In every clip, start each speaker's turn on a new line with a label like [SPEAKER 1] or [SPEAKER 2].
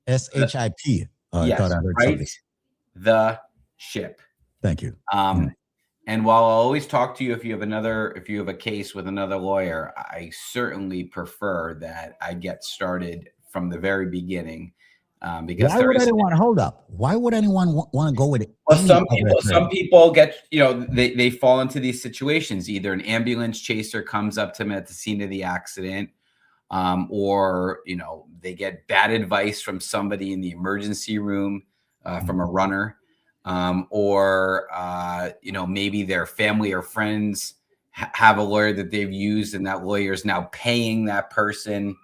[SPEAKER 1] SHIP. I
[SPEAKER 2] Yes,
[SPEAKER 1] thought I heard
[SPEAKER 2] right.
[SPEAKER 1] something.
[SPEAKER 2] The ship.
[SPEAKER 1] Thank you.
[SPEAKER 2] And while I'll always talk to you if you have a case with another lawyer, I certainly prefer that I get started from the very beginning. Because
[SPEAKER 1] why would anyone hold up? Why would anyone want to go with it?
[SPEAKER 2] Well, some people get, they fall into these situations. Either an ambulance chaser comes up to them at the scene of the accident, or they get bad advice from somebody in the emergency room, from a runner, or maybe their family or friends have a lawyer that they've used, and that lawyer is now paying that person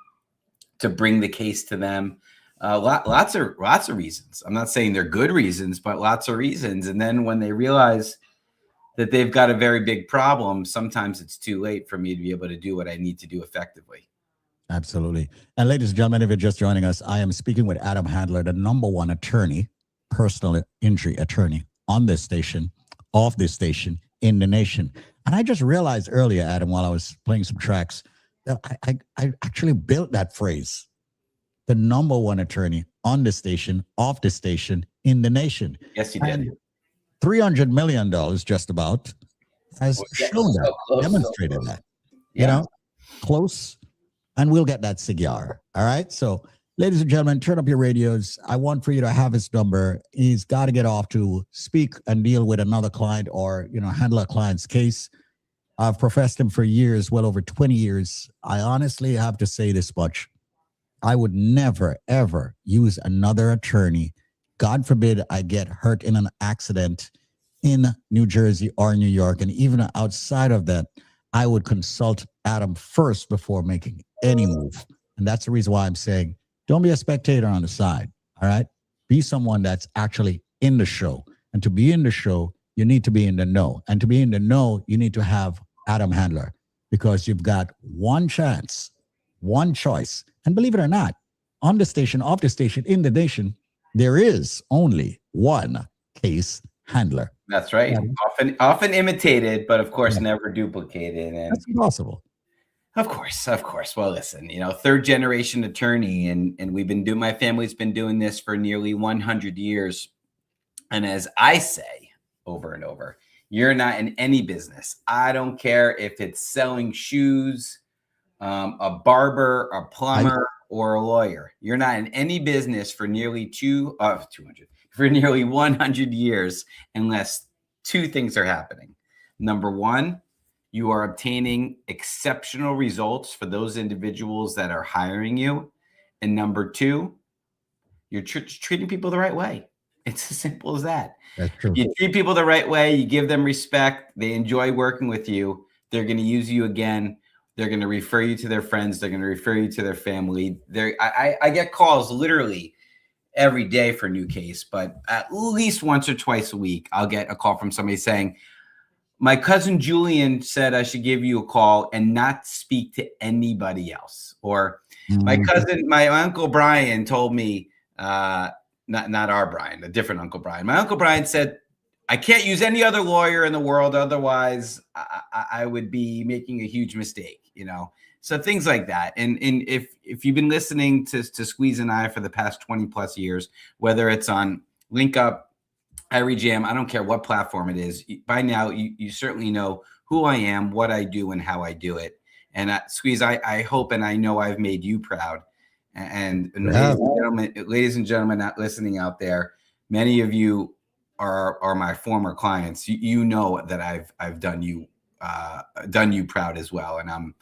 [SPEAKER 2] to bring the case to them. Lots of reasons. I'm not saying they're good reasons, but lots of reasons. And then when they realize that they've got a very big problem, sometimes it's too late for me to be able to do what I need to do effectively.
[SPEAKER 1] Absolutely. And ladies and gentlemen, if you're just joining us, I am speaking with Adam Handler, the #1 attorney, personal injury attorney on this station, off this station, in the nation. And I just realized earlier, Adam, while I was playing some tracks, that I actually built that phrase. The #1 attorney on the station, off the station, in the nation.
[SPEAKER 2] Yes, you did.
[SPEAKER 1] $300 million just about has shown that, demonstrated that. Close. And we'll get that cigar. All right. So, ladies and gentlemen, turn up your radios. I want for you to have his number. He's got to get off to speak and deal with another client or, handle a client's case. I've professed him for years, well over 20 years. I honestly have to say this much. I would never, ever use another attorney. God forbid I get hurt in an accident in New Jersey or New York. And even outside of that, I would consult Adam first before making any move. And that's the reason why I'm saying, don't be a spectator on the side. All right. Be someone that's actually in the show. And to be in the show, you need to be in the know. And to be in the know, you need to have Adam Handler, because you've got one chance, one choice. And believe it or not, on the station, off the station, in the nation, there is only one case handler.
[SPEAKER 2] That's right. Often imitated, but of course never duplicated. And
[SPEAKER 1] that's impossible.
[SPEAKER 2] Of course. Well, listen, third generation attorney, and my family's been doing this for nearly 100 years. And as I say over and over, you're not in any business. I don't care if it's selling shoes, a barber, a plumber, or a lawyer. You're not in any business for nearly 100 years unless two things are happening. Number one, you are obtaining exceptional results for those individuals that are hiring you. And number two, you're treating people the right way. It's as simple as that.
[SPEAKER 1] That's true.
[SPEAKER 2] You treat people the right way. You give them respect. They enjoy working with you. They're going to use you again. They're going to refer you to their friends. They're going to refer you to their family. I get calls literally every day for a new case, but at least once or twice a week, I'll get a call from somebody saying, my cousin Julian said I should give you a call and not speak to anybody else. Or my Uncle Brian told me, not our Brian, a different Uncle Brian. My Uncle Brian said, I can't use any other lawyer in the world. Otherwise, I would be making a huge mistake, So things like that. And if you've been listening to Squeeze and I for the past 20 plus years, whether it's on Link Up, iRejam, I don't care what platform it is, by now you certainly know who I am, what I do, and how I do it. And Squeeze, I hope and I know I've made you proud. And ladies and gentlemen not listening out there, many of you are my former clients. You know that I've done you proud as well, and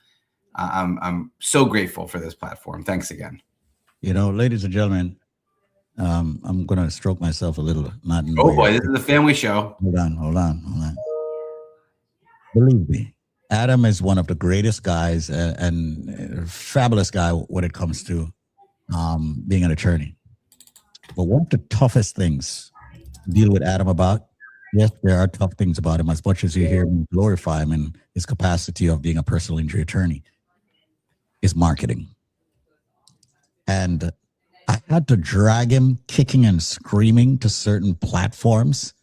[SPEAKER 2] I'm so grateful for this platform. Thanks again.
[SPEAKER 1] Ladies and gentlemen, I'm gonna stroke myself a little.
[SPEAKER 2] Boy, this is a family show.
[SPEAKER 1] Hold on. Believe me, Adam is one of the greatest guys and fabulous guy when it comes to being an attorney. But one of the toughest things to deal with Adam about, yes, there are tough things about him, as much as you hear me glorify him in his capacity of being a personal injury attorney, is marketing. And I had to drag him kicking and screaming to certain platforms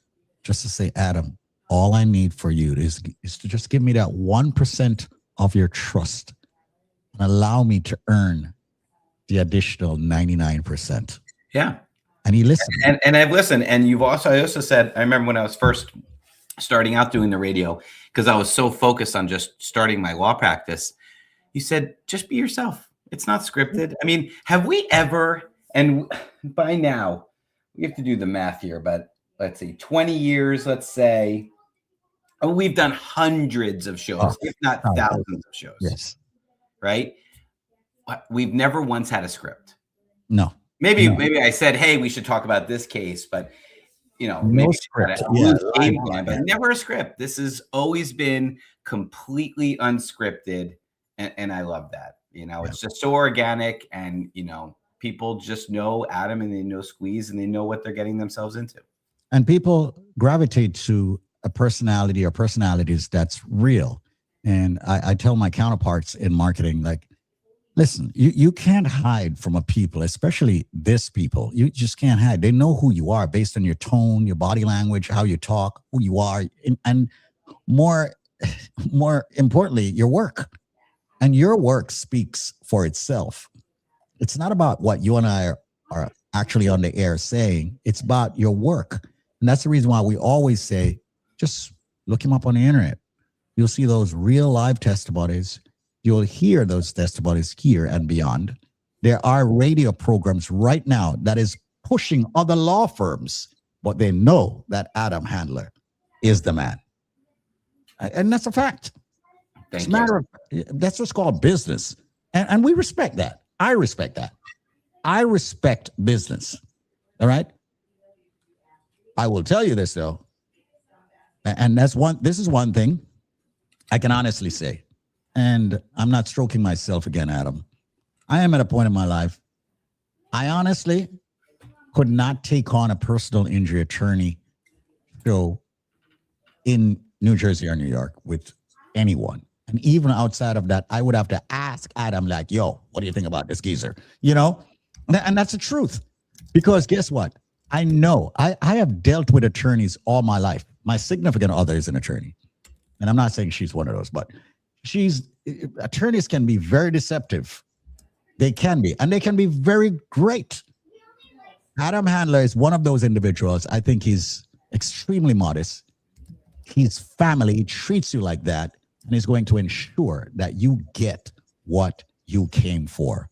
[SPEAKER 1] just to say, Adam, all I need for you is to just give me that 1% of your trust and allow me to earn the additional 99%.
[SPEAKER 2] Yeah.
[SPEAKER 1] And he listened.
[SPEAKER 2] And I've listened. And I also said, I remember when I was first starting out doing the radio, because I was so focused on just starting my law practice. You said, just be yourself. It's not scripted. I mean, have we ever, and by now, we have to do the math here, but let's see, 20 years, let's say, we've done hundreds of shows, if not thousands of shows.
[SPEAKER 1] Yes.
[SPEAKER 2] Right? We've never once had a script.
[SPEAKER 1] No.
[SPEAKER 2] Maybe I said, hey, we should talk about this case, but
[SPEAKER 1] no script.
[SPEAKER 2] But never a script. This has always been completely unscripted, and I love that. It's just so organic, and people just know Adam and they know Squeeze and they know what they're getting themselves into.
[SPEAKER 1] And people gravitate to a personality or personalities that's real. And I tell my counterparts in marketing, like, listen, you can't hide from a people, especially this people. You just can't hide. They know who you are based on your tone, your body language, how you talk, who you are, and more importantly, your work. And your work speaks for itself. It's not about what you and I are actually on the air saying. It's about your work. And that's the reason why we always say, just look him up on the internet. You'll see those real live testimonies. You'll hear those testimonies here and beyond. There are radio programs right now that is pushing other law firms, but they know that Adam Handler is the man. And that's a fact. That's what's called business. And we respect that. I respect that. I respect business. All right. I will tell you this, though. And this is one thing I can honestly say. And I'm not stroking myself again, Adam. I am at a point in my life, I honestly could not take on a personal injury attorney show in New Jersey or New York with anyone. And even outside of that, I would have to ask Adam, like, yo, what do you think about this geezer? And that's the truth. Because guess what? I know I have dealt with attorneys all my life. My significant other is an attorney. And I'm not saying she's one of those, but attorneys can be very deceptive. They can be, and they can be very great. Adam Handler is one of those individuals. I think he's extremely modest. His family treats you like that, and is going to ensure that you get what you came for.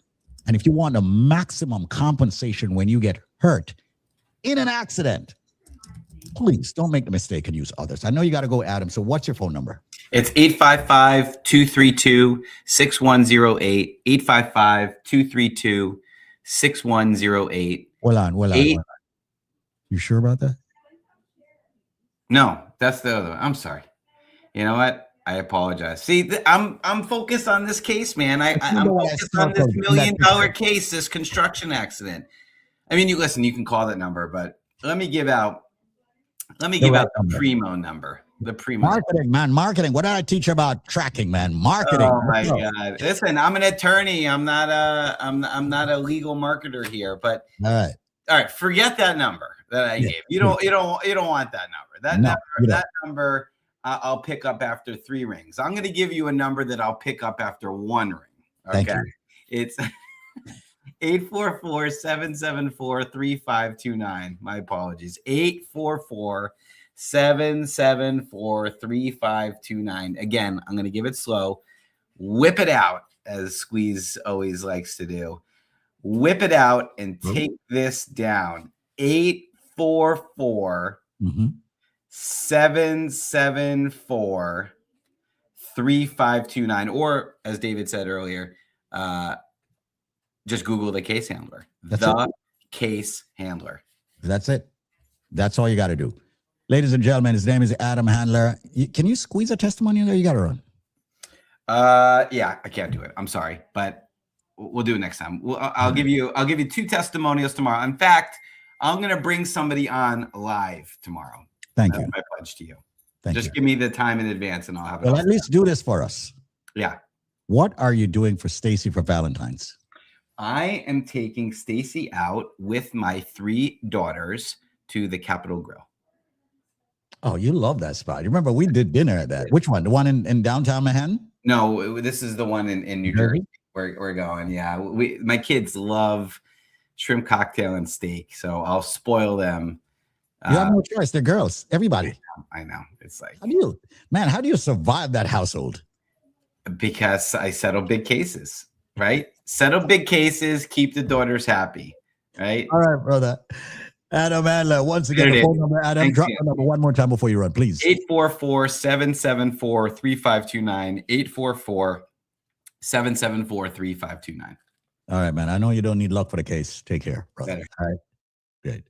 [SPEAKER 1] And if you want the maximum compensation when you get hurt in an accident, please don't make the mistake and use others. I know you got to go, Adam. So what's your phone number? It's
[SPEAKER 2] 855-232-6108. 855-232-6108.
[SPEAKER 1] Hold on. You sure about that?
[SPEAKER 2] No, that's the other one. I'm sorry. You know what? I apologize. See, I'm focused on this case, man. I'm focused on this $1 million case, this construction accident. I mean, you can call that number, but let me give out the Primo number. The Primo
[SPEAKER 1] marketing, man. Marketing. What did I teach you about tracking, man? Marketing.
[SPEAKER 2] Oh my God. Listen, I'm an attorney. I'm not a legal marketer here, but all right. Forget that number that I gave. You don't want that number. That number I'll pick up after 3 rings. I'm going to give you a number that I'll pick up after 1 ring. Okay.
[SPEAKER 1] Thank you.
[SPEAKER 2] It's 844-774-3529. My apologies. 844-774-3529. Again, I'm going to give it slow. Whip it out, as Squeeze always likes to do. Whip it out and take this down. 844 774-3529. Or, as David said earlier, just Google the case handler. Case handler.
[SPEAKER 1] That's it. That's all you got to do. Ladies and gentlemen, his name is Adam Handler. Can you squeeze a testimony in there? You got to run.
[SPEAKER 2] Yeah, I can't do it. I'm sorry, but we'll do it next time. I'll give you 2 testimonials tomorrow. In fact, I'm going to bring somebody on live tomorrow.
[SPEAKER 1] Thank you.
[SPEAKER 2] That's my pledge to you.
[SPEAKER 1] Just
[SPEAKER 2] give me the time in advance and I'll have it.
[SPEAKER 1] Well, at least do this for us.
[SPEAKER 2] Yeah.
[SPEAKER 1] What are you doing for Stacy for Valentine's?
[SPEAKER 2] I am taking Stacy out with my 3 daughters to the Capitol Grill.
[SPEAKER 1] Oh, you love that spot. You remember we did dinner at that. Which one? The one in downtown Manhattan?
[SPEAKER 2] No, this is the one in New Jersey where we're going. Yeah. My kids love shrimp cocktail and steak. So I'll spoil them.
[SPEAKER 1] You have no choice. They're girls. Everybody.
[SPEAKER 2] I know. It's like,
[SPEAKER 1] how do you survive that household?
[SPEAKER 2] Because I settle big cases, right? Settle big cases, keep the daughters happy, right?
[SPEAKER 1] All right, brother. Adam Adler, once again, the phone number. Adam, drop the number one more time before you run, please.
[SPEAKER 2] 844-774-3529. 844-774-3529.
[SPEAKER 1] All right, man. I know you don't need luck for the case. Take care, brother.
[SPEAKER 2] Better.
[SPEAKER 1] All right. Great.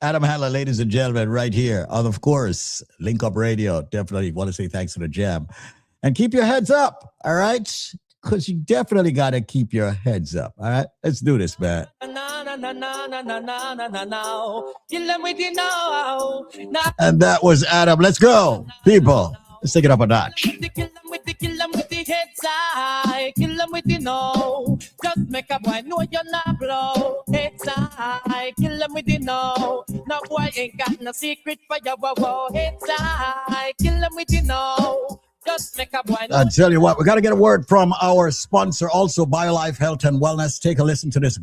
[SPEAKER 1] Adam Handler, ladies and gentlemen, right here on, of course, Link Up Radio. Definitely want to say thanks for the jam. And keep your heads up, all right? Because you definitely got to keep your heads up, all right? Let's do this, man. And that was Adam. Let's go, people. Let's take it up a notch.
[SPEAKER 3] Kill them with the heads high. Kill them with the no. Just make a boy know you're not blow. Heads high. Kill them with the no. No boy ain't got no secret for your wow. Heads high. Kill them with the no. Just make a boy know.
[SPEAKER 1] I tell you what, we got to get a word from our sponsor, also BioLife Health and Wellness. Take a listen to this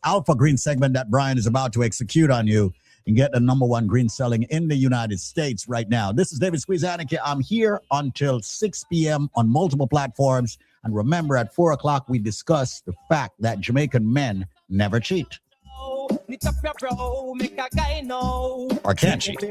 [SPEAKER 1] Alpha Green segment that Brian is about to execute on you. And get the #1 green selling in the United States right now. This is David Squeeze Annakie. I'm here until 6 p.m. on multiple platforms. And remember, at 4 o'clock, we discuss the fact that Jamaican men never cheat. Or can't cheat.
[SPEAKER 3] I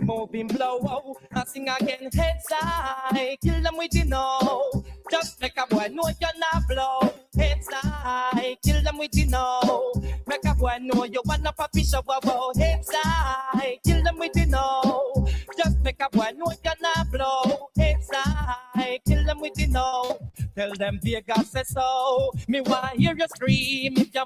[SPEAKER 3] sing again, heads high, kill them with the no. Just make a boy know you're not blow. Heads high, kill them with the no. Make a boy know you want up a fish of wow. Heads high, kill them with the no. Just make a boy know you're not blow. Heads high, kill them with the no. Tell them Vegas says so. Me want hear you scream if you